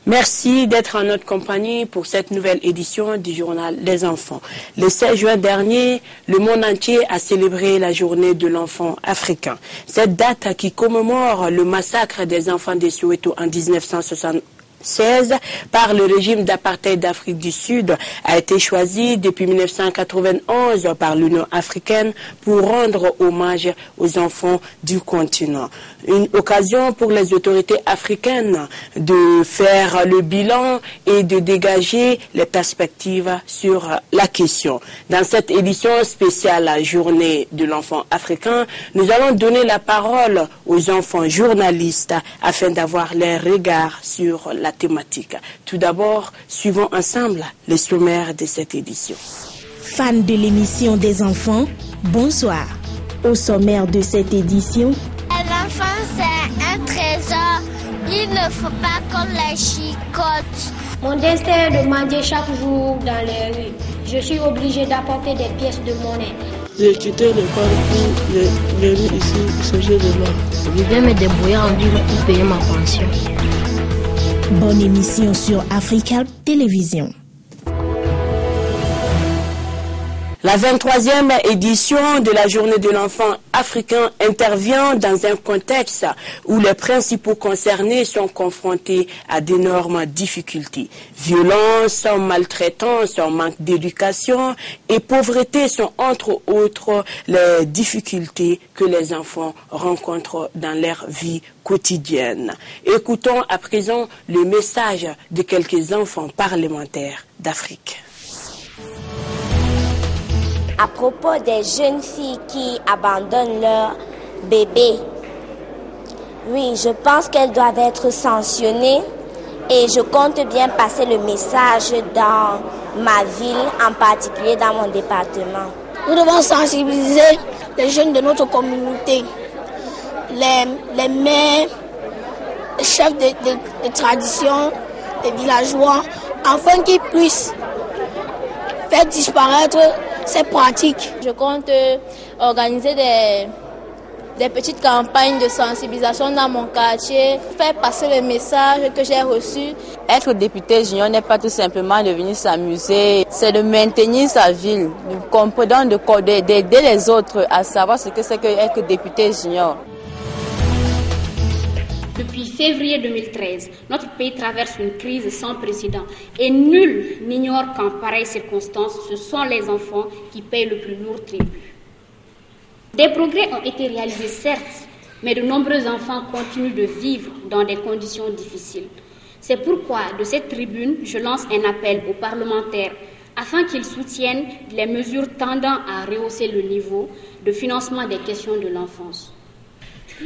Merci d'être en notre compagnie pour cette nouvelle édition du journal des enfants. Le 16 juin dernier, le monde entier a célébré la journée de l'enfant africain. Cette date qui commémore le massacre des enfants de Soweto en 1976 par le régime d'apartheid d'Afrique du Sud a été choisie depuis 1991 par l'Union africaine pour rendre hommage aux enfants du continent. Une occasion pour les autorités africaines de faire le bilan et de dégager les perspectives sur la question. Dans cette édition spéciale Journée de l'enfant africain, nous allons donner la parole aux enfants journalistes afin d'avoir leur regard sur la thématique. Tout d'abord, suivons ensemble les sommaires de cette édition. Fans de l'émission des enfants, bonsoir. Au sommaire de cette édition, l'enfant c'est un trésor, il ne faut pas qu'on la chicote. Mon destin est de manger chaque jour dans les rues. Je suis obligé d'apporter des pièces de monnaie. J'ai quitté le parc pour venir ici changer de là. Je vais me débrouiller en ville pour payer ma pension. Bonne émission sur Africa Télévision. La 23e édition de la Journée de l'enfant africain intervient dans un contexte où les principaux concernés sont confrontés à d'énormes difficultés. Violence, maltraitance, manque d'éducation et pauvreté sont entre autres les difficultés que les enfants rencontrent dans leur vie quotidienne. Écoutons à présent le message de quelques enfants parlementaires d'Afrique. À propos des jeunes filles qui abandonnent leur bébé, oui, je pense qu'elles doivent être sanctionnées et je compte bien passer le message dans ma ville, en particulier dans mon département. Nous devons sensibiliser les jeunes de notre communauté, les mères, les chefs de tradition, les villageois, afin qu'ils puissent faire disparaître ces pratiques. Je compte organiser des petites campagnes de sensibilisation dans mon quartier, faire passer le message que j'ai reçu. Être député junior n'est pas tout simplement de venir s'amuser, c'est de maintenir sa ville. Nous comprenons d'aider les autres à savoir ce que c'est qu'être député junior. Depuis février 2013, notre pays traverse une crise sans précédent et nul n'ignore qu'en pareille circonstance, ce sont les enfants qui payent le plus lourd tribut. Des progrès ont été réalisés certes, mais de nombreux enfants continuent de vivre dans des conditions difficiles. C'est pourquoi, de cette tribune, je lance un appel aux parlementaires afin qu'ils soutiennent les mesures tendant à rehausser le niveau de financement des questions de l'enfance.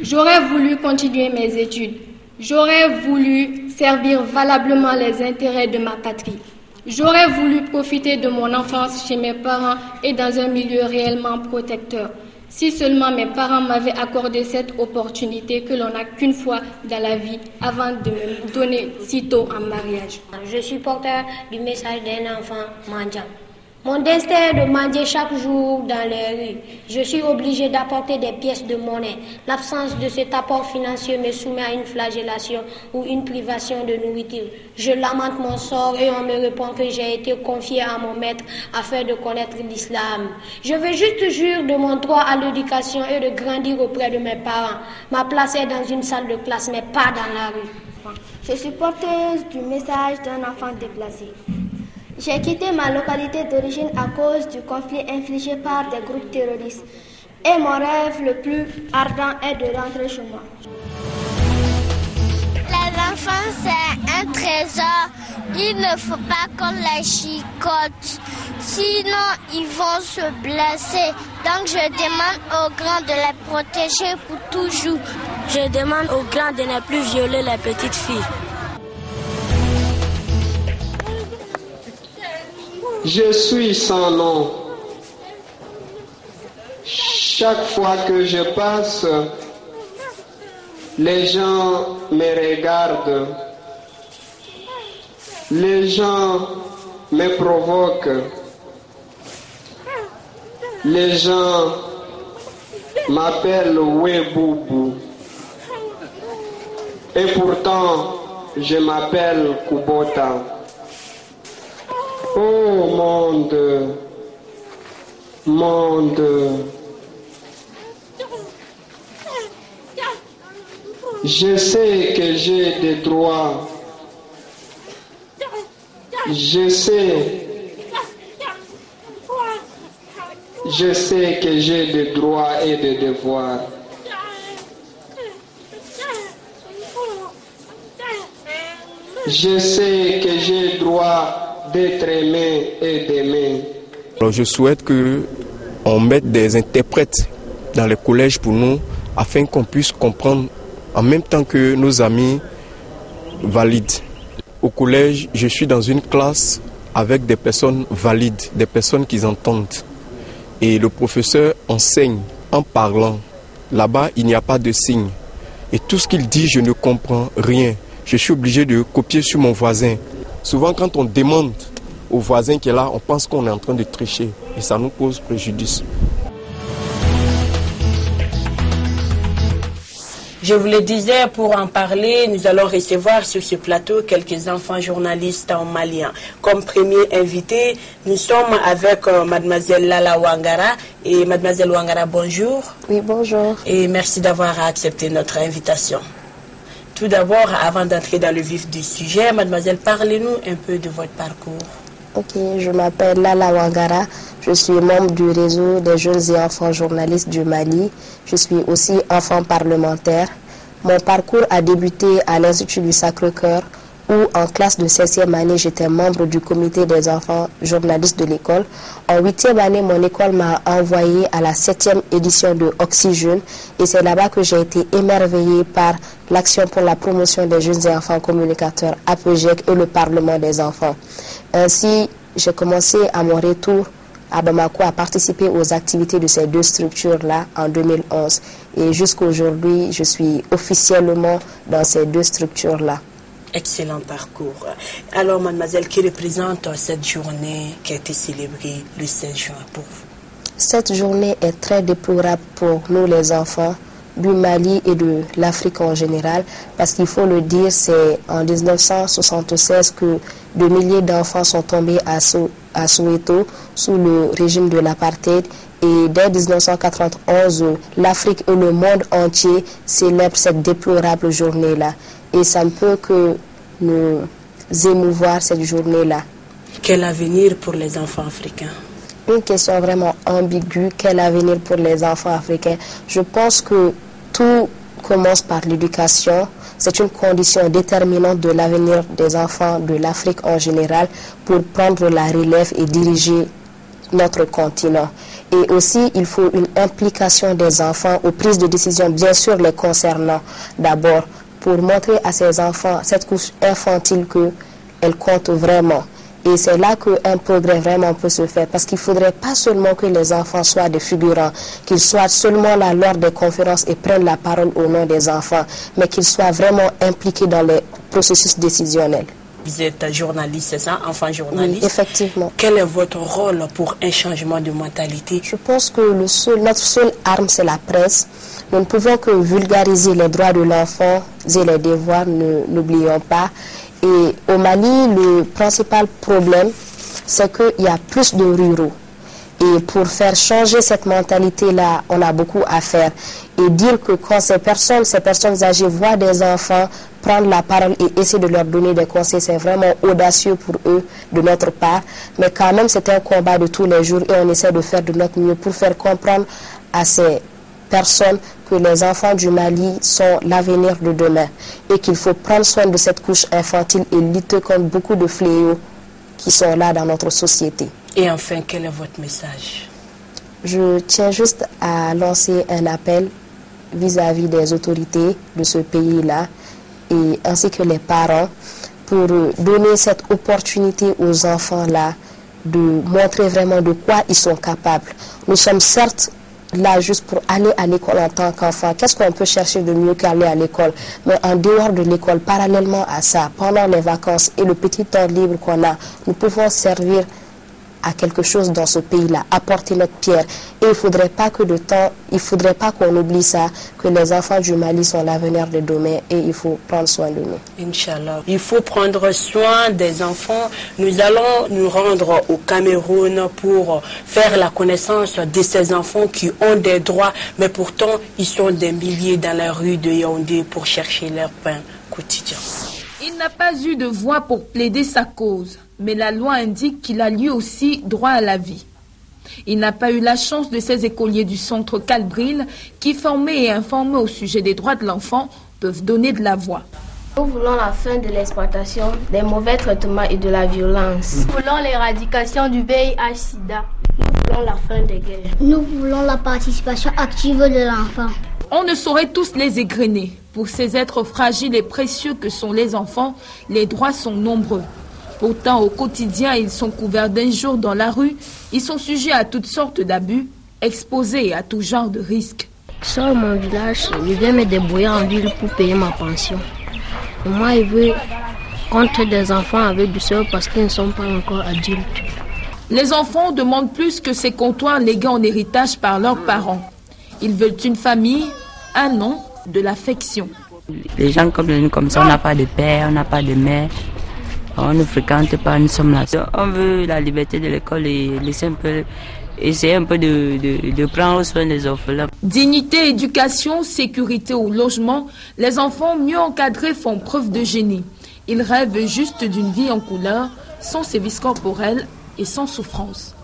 J'aurais voulu continuer mes études. J'aurais voulu servir valablement les intérêts de ma patrie. J'aurais voulu profiter de mon enfance chez mes parents et dans un milieu réellement protecteur. Si seulement mes parents m'avaient accordé cette opportunité que l'on n'a qu'une fois dans la vie avant de me donner si tôt en mariage. Je suis porteur du message d'un enfant mendiant. Mon destin est de manger chaque jour dans les rues. Je suis obligé d'apporter des pièces de monnaie. L'absence de cet apport financier me soumet à une flagellation ou une privation de nourriture. Je lamente mon sort et on me répond que j'ai été confié à mon maître afin de connaître l'islam. Je veux juste jouir de mon droit à l'éducation et de grandir auprès de mes parents. Ma place est dans une salle de classe, mais pas dans la rue. Je suis porteuse du message d'un enfant déplacé. J'ai quitté ma localité d'origine à cause du conflit infligé par des groupes terroristes. Et mon rêve le plus ardent est de rentrer chez moi. Les enfants, c'est un trésor. Il ne faut pas qu'on la chicote. Sinon, ils vont se blesser. Donc, je demande aux grands de les protéger pour toujours. Je demande aux grands de ne plus violer les petites filles. Je suis sans nom. Chaque fois que je passe, les gens me regardent. Les gens me provoquent. Les gens m'appellent Weboubou. Et pourtant, je m'appelle Kubota. Oh monde, monde, je sais que j'ai des droits, je sais que j'ai des droits et des devoirs. Je sais que j'ai le droit d'être aimé et d'aimer. Alors je souhaite qu'on mette des interprètes dans les collèges pour nous, afin qu'on puisse comprendre en même temps que nos amis valides. Au collège, je suis dans une classe avec des personnes valides, des personnes qui entendent. Et le professeur enseigne en parlant. Là-bas, il n'y a pas de signe. Et tout ce qu'il dit, je ne comprends rien. Je suis obligé de copier sur mon voisin. Souvent, quand on demande au voisin qui est là, on pense qu'on est en train de tricher. Et ça nous pose préjudice. Je vous le disais, pour en parler, nous allons recevoir sur ce plateau quelques enfants journalistes maliens. Comme premier invité, nous sommes avec mademoiselle Lala Ouangara. Et mademoiselle Ouangara, bonjour. Oui, bonjour. Et merci d'avoir accepté notre invitation. Tout d'abord, avant d'entrer dans le vif du sujet, mademoiselle, parlez-nous un peu de votre parcours. Ok, je m'appelle Lala Ouangara. Je suis membre du réseau des jeunes et enfants journalistes du Mali. Je suis aussi enfant parlementaire. Mon parcours a débuté à l'Institut du Sacré-Cœur où, en classe de 16e année, j'étais membre du comité des enfants journalistes de l'école. En 8e année, mon école m'a envoyé à la 7e édition de Oxygène et c'est là-bas que j'ai été émerveillée par l'Action pour la promotion des jeunes et enfants communicateurs, APEJEC, et le Parlement des enfants. Ainsi, j'ai commencé à mon retour à Bamako à participer aux activités de ces deux structures-là en 2011. Et jusqu'à aujourd'hui, je suis officiellement dans ces deux structures-là. Excellent parcours. Alors, mademoiselle, qui représente cette journée qui a été célébrée le 16 juin pour vous? Cette journée est très déplorable pour nous les enfants du Mali et de l'Afrique en général, parce qu'il faut le dire, c'est en 1976 que de milliers d'enfants sont tombés à Soweto sous le régime de l'apartheid. Et dès 1991, l'Afrique et le monde entier célèbrent cette déplorable journée-là. Et ça ne peut que nous émouvoir cette journée-là. Quel avenir pour les enfants africains? Une question vraiment ambiguë. Quel avenir pour les enfants africains? Je pense que tout commence par l'éducation. C'est une condition déterminante de l'avenir des enfants de l'Afrique en général pour prendre la relève et diriger notre continent. Et aussi, il faut une implication des enfants aux prises de décision, bien sûr les concernant d'abord, pour montrer à ces enfants, cette couche infantile, qu'elle compte vraiment. Et c'est là qu'un progrès vraiment peut se faire, parce qu'il ne faudrait pas seulement que les enfants soient des figurants, qu'ils soient seulement là lors des conférences et prennent la parole au nom des enfants, mais qu'ils soient vraiment impliqués dans les processus décisionnels. Vous êtes journaliste, c'est ça, enfant journaliste? Oui, effectivement. Quel est votre rôle pour un changement de mentalité? Je pense que notre seule arme, c'est la presse. Nous ne pouvons que vulgariser les droits de l'enfant et les devoirs, n'oublions pas. Et au Mali, le principal problème, c'est qu'il y a plus de ruraux. Et pour faire changer cette mentalité-là, on a beaucoup à faire. Et dire que quand ces personnes âgées voient des enfants prendre la parole et essayer de leur donner des conseils, c'est vraiment audacieux pour eux de notre part. Mais quand même, c'est un combat de tous les jours et on essaie de faire de notre mieux pour faire comprendre à ces personnes que les enfants du Mali sont l'avenir de demain et qu'il faut prendre soin de cette couche infantile et lutter contre beaucoup de fléaux qui sont là dans notre société. Et enfin, quel est votre message? Je tiens juste à lancer un appel vis-à-vis des autorités de ce pays-là et ainsi que les parents pour donner cette opportunité aux enfants-là de montrer vraiment de quoi ils sont capables. Nous sommes certes là juste pour aller à l'école en tant qu'enfant. Qu'est-ce qu'on peut chercher de mieux qu'aller à l'école? Mais en dehors de l'école, parallèlement à ça, pendant les vacances et le petit temps libre qu'on a, nous pouvons servir à quelque chose dans ce pays-là, apporter notre pierre. Et il ne faudrait pas qu'on oublie ça, que les enfants du Mali sont l'avenir de demain et il faut prendre soin de nous. Inch'Allah. Il faut prendre soin des enfants. Nous allons nous rendre au Cameroun pour faire la connaissance de ces enfants qui ont des droits, mais pourtant ils sont des milliers dans la rue de Yaoundé pour chercher leur pain quotidien. Il n'a pas eu de voix pour plaider sa cause, mais la loi indique qu'il a lui aussi droit à la vie. Il n'a pas eu la chance de ces écoliers du centre Calbril qui, formés et informés au sujet des droits de l'enfant, peuvent donner de la voix. Nous voulons la fin de l'exploitation, des mauvais traitements et de la violence. Nous voulons l'éradication du VIH-Sida. Nous voulons la fin des guerres. Nous voulons la participation active de l'enfant. On ne saurait tous les égrener. Pour ces êtres fragiles et précieux que sont les enfants, les droits sont nombreux. Pourtant, au quotidien, ils sont couverts d'injures dans la rue. Ils sont sujets à toutes sortes d'abus, exposés à tout genre de risques. Sur mon village, je viens me débrouiller en ville pour payer ma pension. Et moi, je veux contre des enfants avec du seul parce qu'ils ne sont pas encore adultes. Les enfants demandent plus que ces comptoirs légués en héritage par leurs parents. Ils veulent une famille, un nom, de l'affection. Les gens comme nous, comme ça, on n'a pas de père, on n'a pas de mère, on ne fréquente pas, nous sommes là. On veut la liberté de l'école et essayer un peu de prendre soin des orphelins. Dignité, éducation, sécurité ou logement, les enfants mieux encadrés font preuve de génie. Ils rêvent juste d'une vie en couleur, sans sévices corporels et sans souffrance.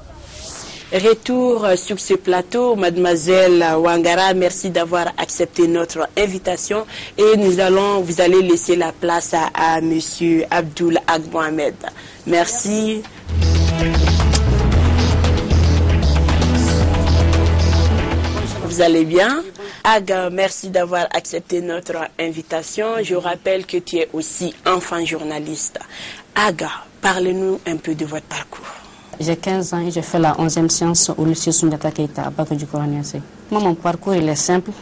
Retour sur ce plateau, mademoiselle Wangara, merci d'avoir accepté notre invitation et vous allez laisser la place à monsieur Abdoul Ag Mohamed. Merci. Vous allez bien? Ag, merci d'avoir accepté notre invitation. Je rappelle que tu es aussi enfant journaliste. Aga, parlez-nous un peu de votre parcours. J'ai 15 ans et j'ai fait la 11e science au lycée Soundiata Keita à Bakou du Koraniasé. Moi, mon parcours il est simple,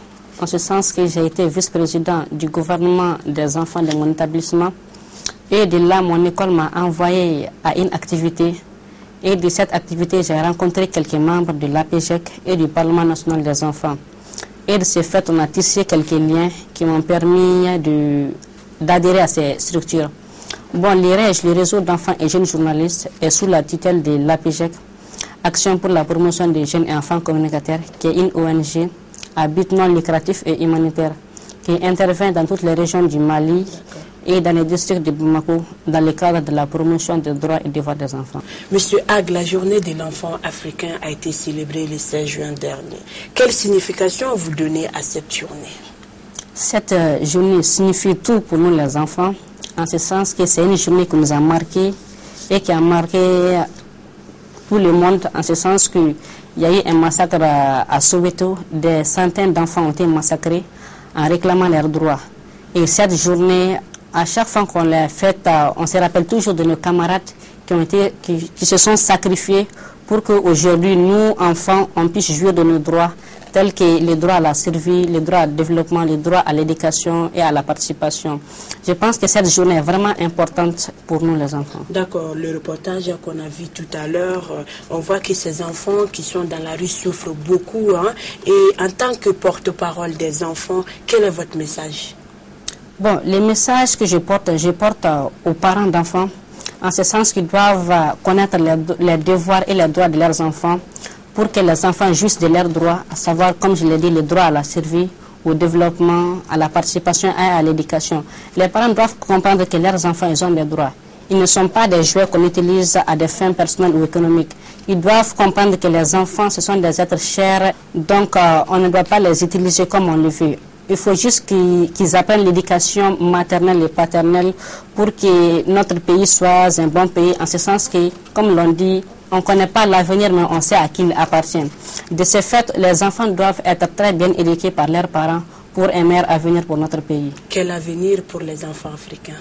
en ce sens que j'ai été vice-président du gouvernement des enfants de mon établissement. Et de là, mon école m'a envoyé à une activité. Et de cette activité, j'ai rencontré quelques membres de l'APGEC et du Parlement national des enfants. Et de ce fait, on a tissé quelques liens qui m'ont permis d'adhérer à ces structures. Bon, l'IREJ, le réseau d'enfants et jeunes journalistes, est sous la tutelle de l'APGEC, Action pour la promotion des jeunes et enfants communicateurs, qui est une ONG à but non lucratif et humanitaire, qui intervient dans toutes les régions du Mali et dans les districts de Bamako, dans le cadre de la promotion des droits et devoirs des enfants. Monsieur Ag, la journée de l'enfant africain a été célébrée le 16 juin dernier. Quelle signification vous donnez à cette journée? Cette journée signifie tout pour nous les enfants, en ce sens que c'est une journée qui nous a marqué et qui a marqué tout le monde, en ce sens qu'il y a eu un massacre à Soweto, des centaines d'enfants ont été massacrés en réclamant leurs droits. Et cette journée, à chaque fois qu'on l'a faite, on se rappelle toujours de nos camarades qui se sont sacrifiés pour qu'aujourd'hui, nous, enfants, on puisse jouir de nos droits, tels que les droits à la survie, les droits au développement, les droits à l'éducation et à la participation. Je pense que cette journée est vraiment importante pour nous les enfants. D'accord, le reportage qu'on a vu tout à l'heure, on voit que ces enfants qui sont dans la rue souffrent beaucoup. Et en tant que porte-parole des enfants, quel est votre message? Bon, les messages que je porte aux parents d'enfants, en ce sens qu'ils doivent connaître les devoirs et les droits de leurs enfants, pour que les enfants jouissent de leurs droits, à savoir, comme je l'ai dit, les droits à la survie, au développement, à la participation et à l'éducation. Les parents doivent comprendre que leurs enfants, ils ont des droits. Ils ne sont pas des jouets qu'on utilise à des fins personnelles ou économiques. Ils doivent comprendre que les enfants, ce sont des êtres chers, donc on ne doit pas les utiliser comme on le veut. Il faut juste qu'ils apprennent l'éducation maternelle et paternelle pour que notre pays soit un bon pays, en ce sens que, comme l'on dit, on ne connaît pas l'avenir, mais on sait à qui il appartient. De ce fait, les enfants doivent être très bien éduqués par leurs parents pour un meilleur avenir pour notre pays. Quel avenir pour les enfants africains?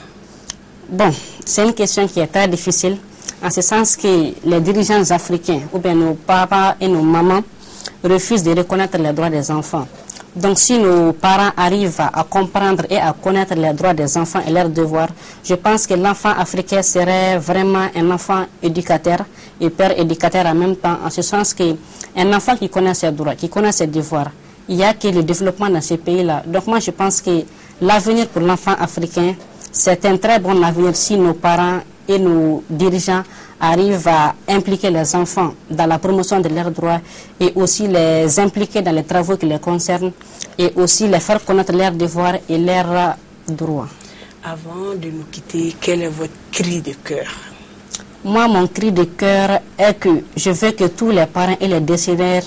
Bon, c'est une question qui est très difficile, en ce sens que les dirigeants africains, ou bien nos papas et nos mamans, refusent de reconnaître les droits des enfants. Donc si nos parents arrivent à comprendre et à connaître les droits des enfants et leurs devoirs, je pense que l'enfant africain serait vraiment un enfant éducateur et père éducateur en même temps, en ce sens qu'un enfant qui connaît ses droits, qui connaît ses devoirs, il n'y a que le développement dans ces pays-là. Donc moi je pense que l'avenir pour l'enfant africain, c'est un très bon avenir si nos parents et nos dirigeants arrivent à impliquer les enfants dans la promotion de leurs droits et aussi les impliquer dans les travaux qui les concernent et aussi les faire connaître leurs devoirs et leurs droits. Avant de nous quitter, quel est votre cri de cœur? Moi, mon cri de cœur est que je veux que tous les parents et les décideurs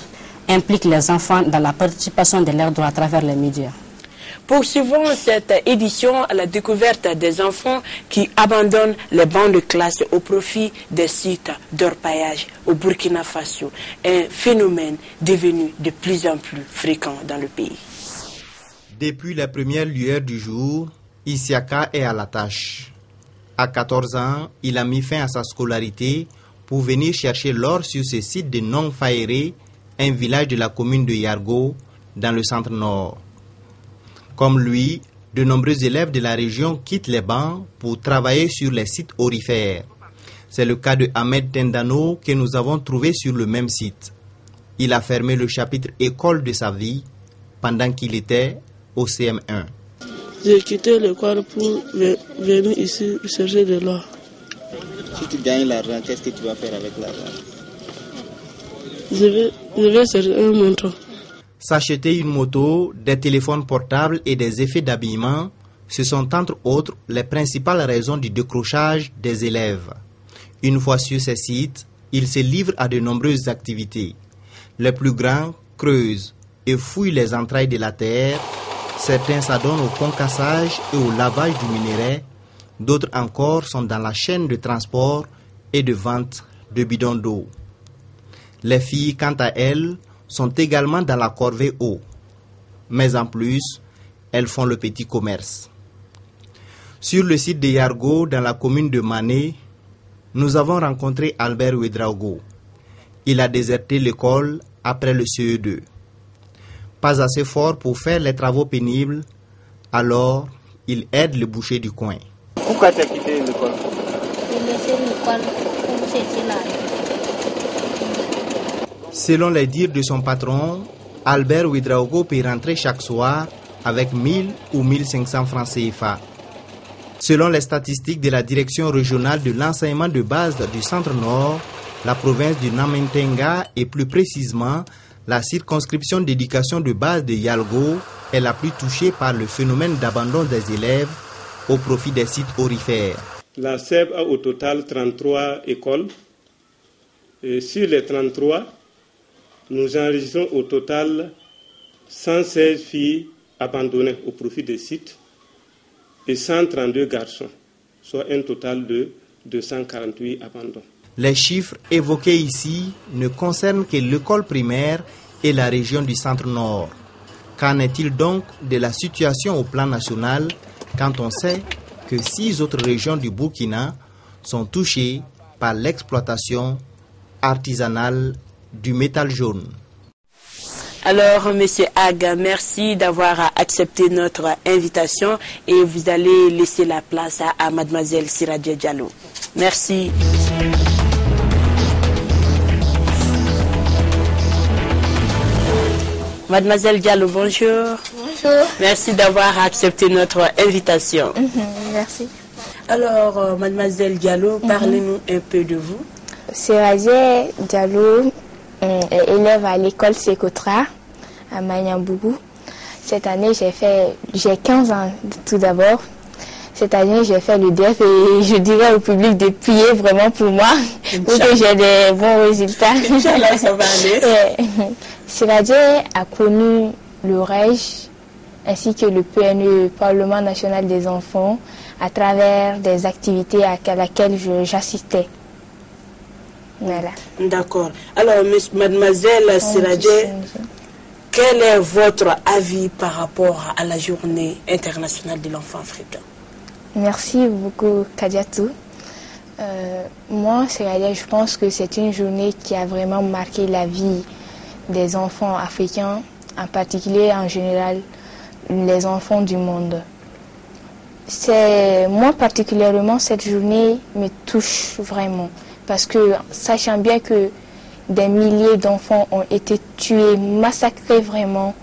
impliquent les enfants dans la participation de leurs droits à travers les médias. Poursuivons cette édition à la découverte des enfants qui abandonnent les bancs de classe au profit des sites d'orpaillage au Burkina Faso, un phénomène devenu de plus en plus fréquent dans le pays. Depuis les premières lueurs du jour, Isiaka est à la tâche. À 14 ans, il a mis fin à sa scolarité pour venir chercher l'or sur ce site de Nongfaéré, un village de la commune de Yargo, dans le centre-nord. Comme lui, de nombreux élèves de la région quittent les bancs pour travailler sur les sites aurifères. C'est le cas de Ahmed Tendano que nous avons trouvé sur le même site. Il a fermé le chapitre école de sa vie pendant qu'il était au CM1. J'ai quitté l'école pour venir ici chercher de l'or. Si tu gagnes l'argent, qu'est-ce que tu vas faire avec l'argent? Je vais chercher un manteau. S'acheter une moto, des téléphones portables et des effets d'habillement, ce sont entre autres les principales raisons du décrochage des élèves. Une fois sur ces sites, ils se livrent à de nombreuses activités. Les plus grands creusent et fouillent les entrailles de la terre. Certains s'adonnent au concassage et au lavage du minerai. D'autres encore sont dans la chaîne de transport et de vente de bidons d'eau. Les filles, quant à elles, sont également dans la corvée eau. Mais en plus, elles font le petit commerce. Sur le site de Yargo, dans la commune de Mané, nous avons rencontré Albert Ouedraogo. Il a déserté l'école après le CE2. Pas assez fort pour faire les travaux pénibles, alors il aide le boucher du coin. Pourquoi tu as quitté l'école? J'ai laissé l'école pour chercher l'argent. Selon les dires de son patron, Albert Ouedraogo peut rentrer chaque soir avec 1000 ou 1500 francs CFA. Selon les statistiques de la direction régionale de l'enseignement de base du centre-nord, la province du Namentenga et plus précisément la circonscription d'éducation de base de Yalgo est la plus touchée par le phénomène d'abandon des élèves au profit des sites aurifères. La SEB a au total 33 écoles. Et sur les 33, nous enregistrons au total 116 filles abandonnées au profit des sites et 132 garçons, soit un total de 248 abandons. Les chiffres évoqués ici ne concernent que l'école primaire et la région du centre-nord. Qu'en est-il donc de la situation au plan national quand on sait que 6 autres régions du Burkina sont touchées par l'exploitation artisanale du métal jaune? Alors, Monsieur Aga, merci d'avoir accepté notre invitation et vous allez laisser la place à Mademoiselle Siradje Diallo. Merci. Mademoiselle Diallo, bonjour. Bonjour. Merci d'avoir accepté notre invitation. Merci. Alors, Mademoiselle Diallo, parlez-nous un peu de vous. Siradje Diallo est élève à l'école Sekotra à Magnambougou. Cette année, j'ai 15 ans tout d'abord. Cette année, j'ai fait le DEF et je dirais au public de prier vraiment pour moi, pour que j'ai des bons résultats. Inch'Allah, ça va aller. Siradje a connu le REJ ainsi que le PNE, Parlement national des enfants, à travers des activités à laquelle j'assistais. Voilà. D'accord. Alors, Mademoiselle Siradje, quel est votre avis par rapport à la journée internationale de l'enfant africain? Merci beaucoup, Kadiatou. Moi, Siradje, je pense que c'est une journée qui a vraiment marqué la vie des enfants africains en particulier en général les enfants du monde. Moi particulièrement, cette journée me touche vraiment parce que sachant bien que des milliers d'enfants ont été tués, massacrés vraiment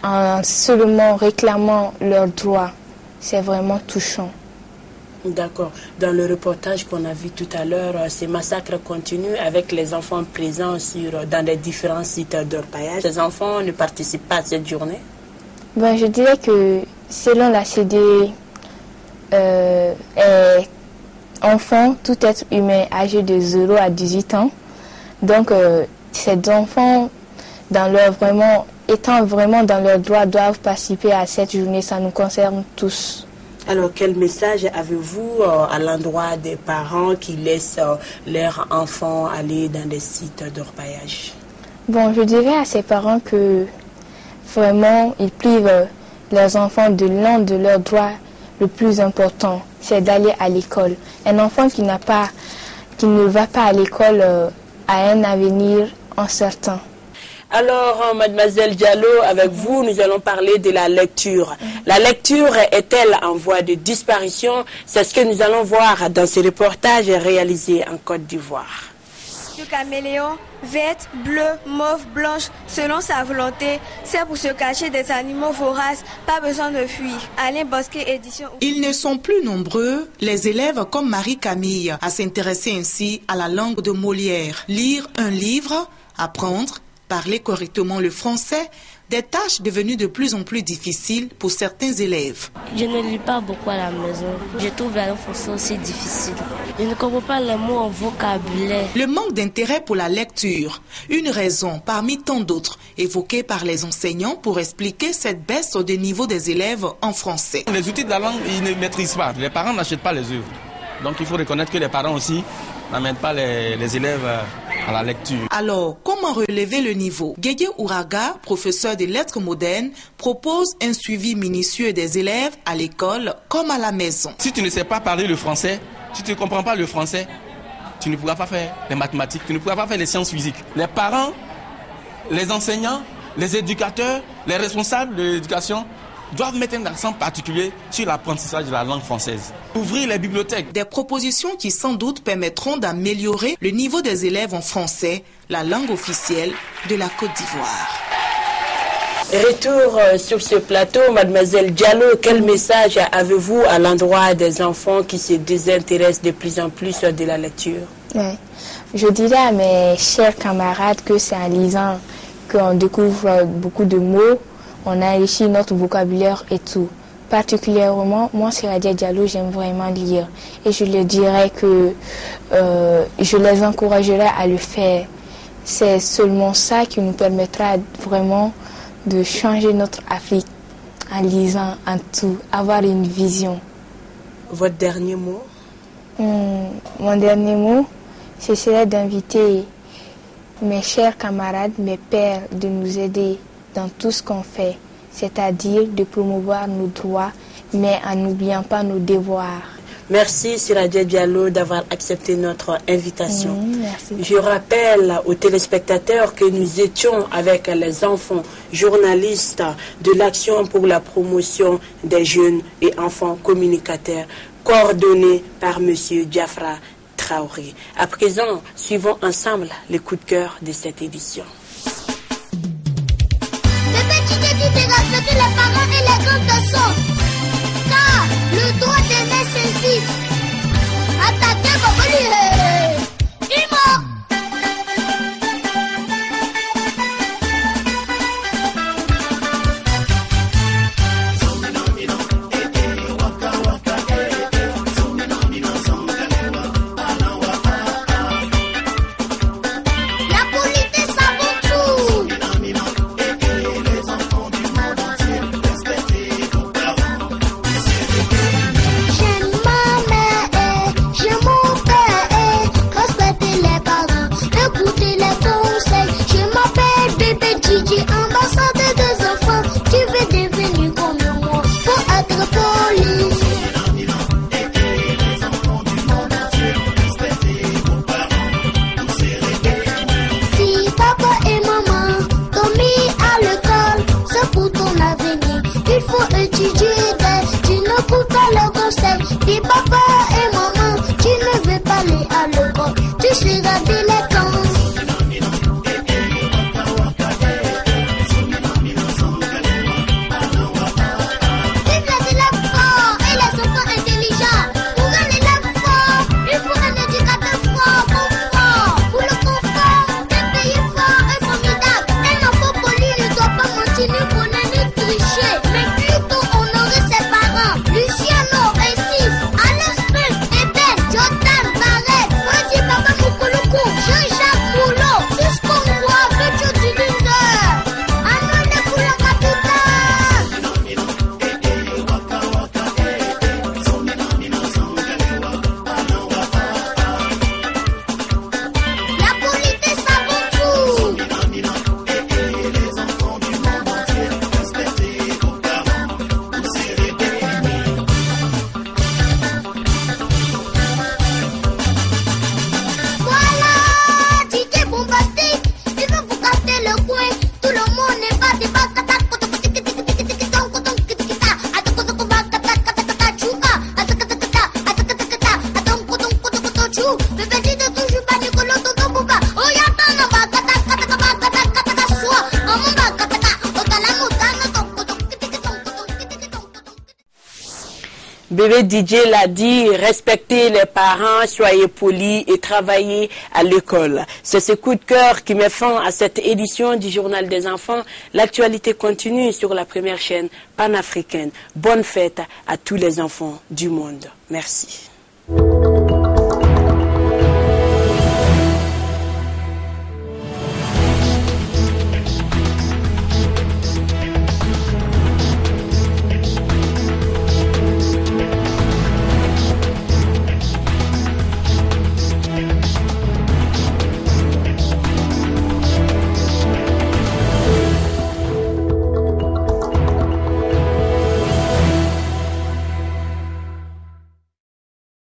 en seulement réclamant leurs droits, c'est vraiment touchant. D'accord. Dans le reportage qu'on a vu tout à l'heure, ces massacres continuent avec les enfants présents dans les différents sites d'orpaillage. Ces enfants ne participent pas à cette journée? Je dirais que selon la CD, enfant, tout être humain âgé de 0 à 18 ans. Donc, ces enfants, étant vraiment dans leurs droits, doivent participer à cette journée. Ça nous concerne tous. Alors, quel message avez-vous à l'endroit des parents qui laissent leurs enfants aller dans des sites d'orpaillage? Je dirais à ces parents que vraiment, ils privent leurs enfants de l'un de leurs droits le plus important, c'est d'aller à l'école. Un enfant qui ne va pas à l'école a un avenir incertain. Alors, mademoiselle Diallo, avec vous, nous allons parler de la lecture. La lecture est-elle en voie de disparition? C'est ce que nous allons voir dans ce reportage réalisé en Côte d'Ivoire. Le caméléon, verte, bleue, mauve, blanche, selon sa volonté, c'est pour se cacher des animaux voraces, pas besoin de fuir. Alain Bosquet, édition. Ils ne sont plus nombreux, les élèves comme Marie-Camille, à s'intéresser ainsi à la langue de Molière. Lire un livre, apprendre, parler correctement le français, des tâches devenues de plus en plus difficiles pour certains élèves. Je ne lis pas beaucoup à la maison. Je trouve la langue française aussi difficile. Je ne comprends pas les mots en vocabulaire. Le manque d'intérêt pour la lecture, une raison parmi tant d'autres évoquée par les enseignants pour expliquer cette baisse de niveau des élèves en français. Les outils de la langue, ils ne maîtrisent pas. Les parents n'achètent pas les œuvres. Donc il faut reconnaître que les parents aussi n'amènent pas les élèves à la lecture. Alors, comment relever le niveau? Guégué Ouraga, professeur de lettres modernes, propose un suivi minutieux des élèves à l'école comme à la maison. Si tu ne sais pas parler le français, si tu ne comprends pas le français, tu ne pourras pas faire les mathématiques, tu ne pourras pas faire les sciences physiques. Les parents, les enseignants, les éducateurs, les responsables de l'éducation doivent mettre un accent particulier sur l'apprentissage de la langue française. Ouvrir les bibliothèques. Des propositions qui sans doute permettront d'améliorer le niveau des élèves en français, la langue officielle de la Côte d'Ivoire. Retour sur ce plateau, mademoiselle Diallo, quel message avez-vous à l'endroit des enfants qui se désintéressent de plus en plus de la lecture? Je dirais à mes chers camarades que c'est en lisant qu'on découvre beaucoup de mots, on enrichit notre vocabulaire et tout. Particulièrement, moi, Siradia Diallo, j'aime vraiment lire. Et je leur dirais que je les encouragerai à le faire. C'est seulement ça qui nous permettra vraiment de changer notre Afrique en lisant, en tout, avoir une vision. Votre dernier mot? Mon dernier mot, ce serait d'inviter mes chers camarades, mes pères, de nous aider dans tout ce qu'on fait, c'est-à-dire de promouvoir nos droits, mais en n'oubliant pas nos devoirs. Merci Siradia Diallo d'avoir accepté notre invitation. Merci. Je rappelle aux téléspectateurs que nous étions avec les enfants journalistes de l'Action pour la promotion des jeunes et enfants communicateurs, coordonnés par M. Diafra Traoré. À présent, suivons ensemble les coups de cœur de cette édition. De respecter les parents et les grands garçons, car le droit d'aimer s'insiste. Attaquez comme lui. Imo. Bébé DJ l'a dit, respectez les parents, soyez polis et travaillez à l'école. C'est ce coup de cœur qui met fin à cette édition du Journal des enfants. L'actualité continue sur la première chaîne panafricaine. Bonne fête à tous les enfants du monde. Merci.